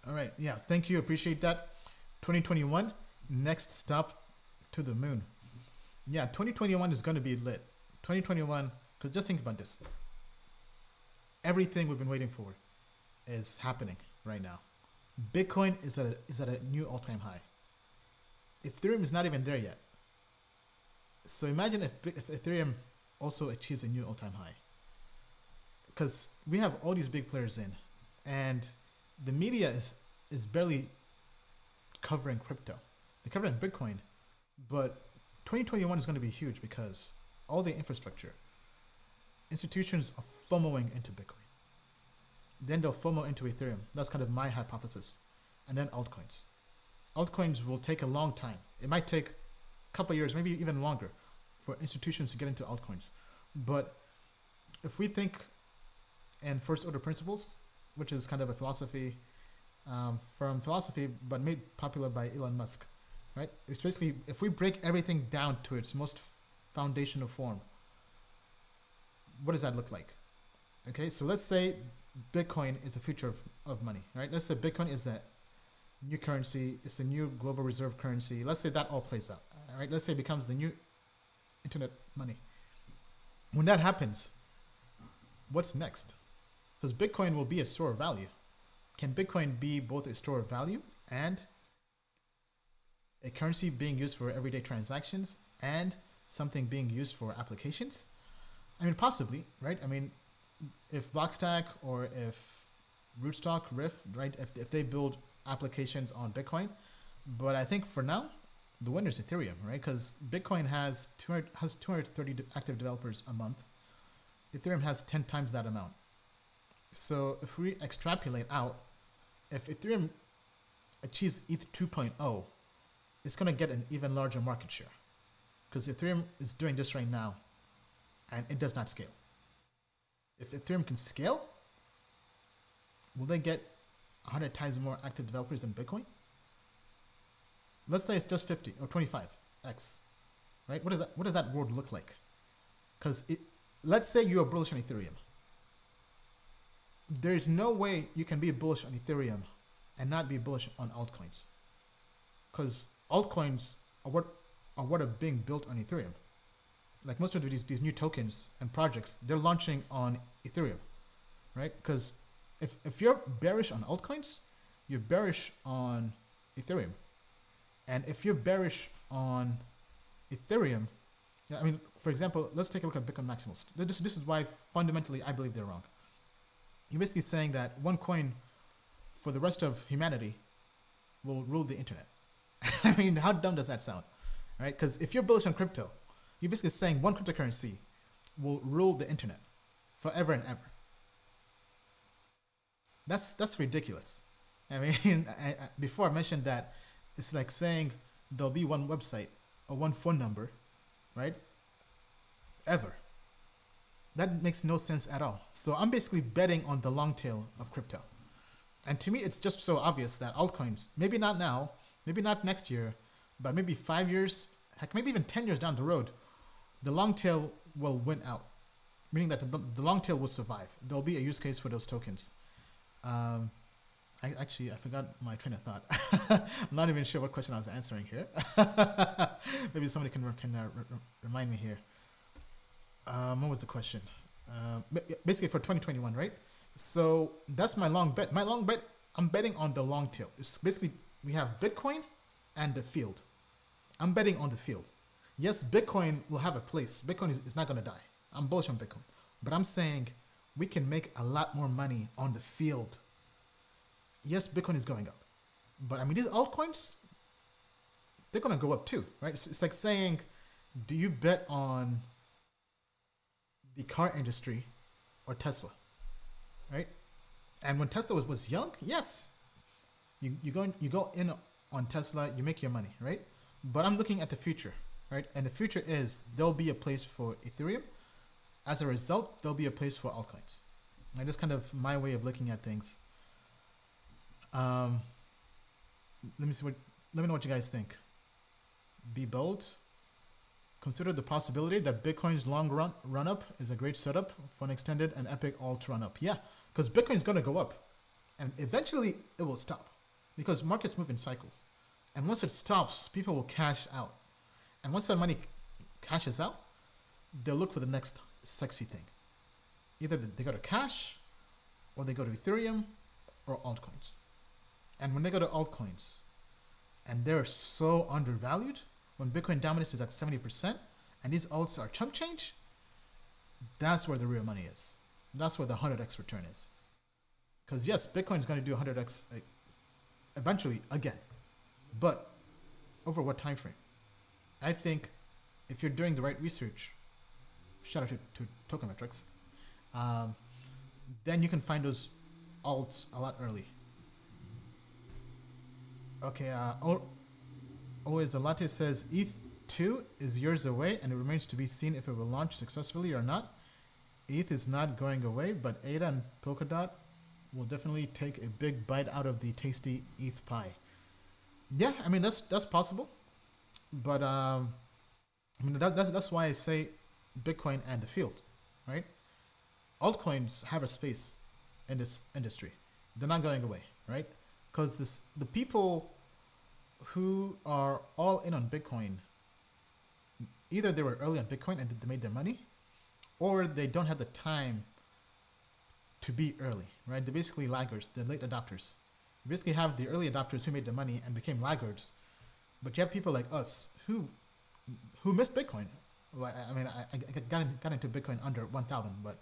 All right. Yeah. Thank you. Appreciate that. 2021, next stop to the moon. Yeah. 2021 is going to be lit. 2021, because just think about this. Everything we've been waiting for is happening right now. Bitcoin is at a new all-time high. Ethereum is not even there yet. So imagine if Ethereum also achieves a new all-time high. Because we have all these big players in, and the media is barely covering crypto. They're covering Bitcoin, but 2021 is going to be huge because all the infrastructure, institutions are FOMOing into Bitcoin. Then they'll FOMO into Ethereum. That's kind of my hypothesis. And then altcoins. Altcoins will take a long time. It might take a couple of years, maybe even longer, for institutions to get into altcoins. But if we think in first order principles, which is kind of a philosophy from philosophy, but made popular by Elon Musk, right? It's basically, if we break everything down to its most foundational form, what does that look like? Okay, so let's say Bitcoin is the future of money, right? Let's say Bitcoin is the new currency, it's the new global reserve currency. Let's say that all plays out, all right? Let's say it becomes the new internet money. When that happens, what's next? Because Bitcoin will be a store of value. Can Bitcoin be both a store of value and a currency being used for everyday transactions and something being used for applications? I mean, possibly, right? I mean, if Blockstack or if Rootstock, Riff, right? If they build applications on Bitcoin, but I think for now, the winner is Ethereum, right? Because Bitcoin has 230 active developers a month. Ethereum has 10 times that amount. So if we extrapolate out, if Ethereum achieves ETH 2.0, it's going to get an even larger market share because Ethereum is doing this right now and it does not scale. If Ethereum can scale, will they get 100 times more active developers than Bitcoin? Let's say it's just 50 or 25x, right? What does that world look like? Because let's say you're bullish on Ethereum. There is no way you can be bullish on Ethereum and not be bullish on altcoins, because altcoins are what are being built on Ethereum. Like most of these new tokens and projects, they're launching on Ethereum, right? Because if you're bearish on altcoins, you're bearish on Ethereum. And if you're bearish on Ethereum, I mean, for example, let's take a look at Bitcoin maximals. This is why fundamentally I believe they're wrong. You're basically saying that one coin for the rest of humanity will rule the internet. I mean, how dumb does that sound, right? Because if you're bullish on crypto, you're basically saying one cryptocurrency will rule the internet forever and ever. That's ridiculous. I mean, before I mentioned that it's like saying there'll be one website or one phone number, right? Ever. That makes no sense at all. So I'm basically betting on the long tail of crypto. And to me, it's just so obvious that altcoins, maybe not now, maybe not next year, but maybe 5 years, heck, maybe even 10 years down the road, the long tail will win out, meaning that the long tail will survive. There'll be a use case for those tokens. I forgot my train of thought. I'm not even sure what question I was answering here. Maybe somebody can remind me here. What was the question? Basically for 2021, right? So that's my long bet. My long bet, I'm betting on the long tail. It's basically, we have Bitcoin and the field. I'm betting on the field. Yes, Bitcoin will have a place. Bitcoin is not going to die. I'm bullish on Bitcoin. But I'm saying we can make a lot more money on the field. Yes, Bitcoin is going up. But I mean, these altcoins, they're going to go up too, right? It's like saying, do you bet on the car industry or Tesla, right? And when Tesla was young, yes, you go in on Tesla, you make your money, right? But I'm looking at the future, right? And the future is there'll be a place for Ethereum. As a result, there'll be a place for altcoins. Like, that's kind of my way of looking at things. Let me know what you guys think. Be bold. Consider the possibility that Bitcoin's long run up is a great setup for an extended and epic alt run up. Yeah, because Bitcoin is going to go up and eventually it will stop. because markets move in cycles. And once it stops, people will cash out. And once that money cashes out, they'll look for the next sexy thing. Either they go to cash, or they go to Ethereum, or altcoins. And when they go to altcoins, and they're so undervalued, when Bitcoin dominance is at 70%, and these alts are chump change, that's where the real money is. That's where the 100x return is. Because yes, Bitcoin is going to do 100x eventually again. But over what time frame? I think if you're doing the right research, shout out to Token Metrics, then you can find those alts a lot early. Okay, always a latte says ETH2 is years away and it remains to be seen if it will launch successfully or not. ETH is not going away, but ADA and Polkadot will definitely take a big bite out of the tasty ETH pie. Yeah, I mean that's possible, but I mean that's why I say Bitcoin and the field, right? Altcoins have a space in this industry. They're not going away, right? Because the people who are all in on Bitcoin, either they were early on Bitcoin and they made their money, or they don't have the time to be early, right? They're basically laggards, the late adopters. You basically have the early adopters who made the money and became laggards, but you have people like us who missed Bitcoin. Well, I mean, I got into Bitcoin under 1,000, but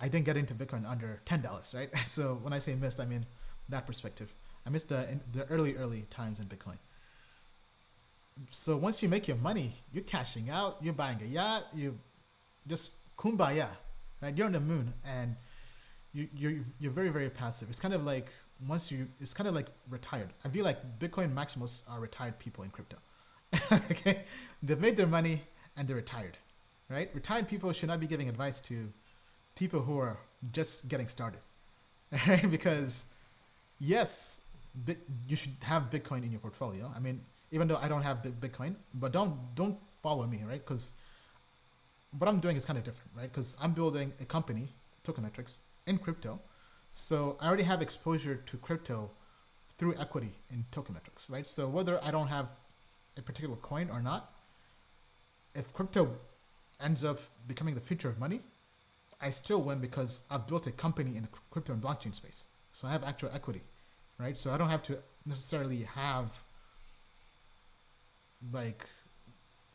I didn't get into Bitcoin under $10, right? So when I say missed, I mean that perspective. I missed the early times in Bitcoin. So once you make your money, you're cashing out, you're buying a yacht, you just kumbaya, right? You're on the moon and you're very, very passive. It's kind of like it's kind of like retired. I feel like Bitcoin maximals are retired people in crypto. Okay, they've made their money and they're retired, right? Retired people should not be giving advice to people who are just getting started, right? Because yes, you should have Bitcoin in your portfolio. I mean, even though I don't have Bitcoin, but don't follow me, right? Because what I'm doing is kind of different, right? Because I'm building a company, Token Metrics, in crypto. So I already have exposure to crypto through equity in Token Metrics, right? So whether I don't have a particular coin or not, if crypto ends up becoming the future of money, I still win because I've built a company in the crypto and blockchain space. So I have actual equity, right? So I don't have to necessarily have like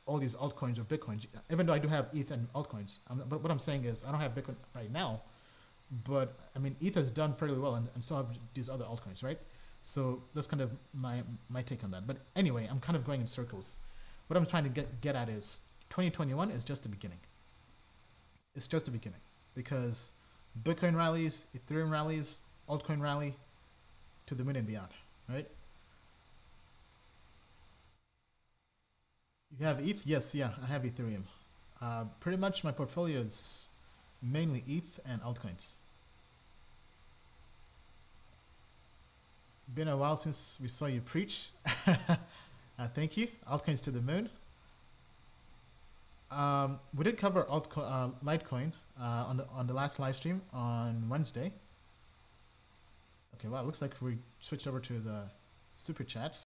all these altcoins or Bitcoins, even though I do have ETH and altcoins. But what I'm saying is I don't have Bitcoin right now, but I mean, ETH has done fairly well and so have these other altcoins, right? So that's kind of my take on that. But anyway, I'm kind of going in circles. What I'm trying to get at is 2021 is just the beginning. It's just the beginning because Bitcoin rallies, Ethereum rallies, altcoin rally to the moon and beyond, right? You have ETH? Yes, yeah, I have Ethereum. Pretty much my portfolio is mainly ETH and altcoins. Been a while since we saw you preach. Thank you. Altcoins to the moon. We did cover Litecoin on the last live stream on Wednesday. Okay, well, it looks like we switched over to the super chats.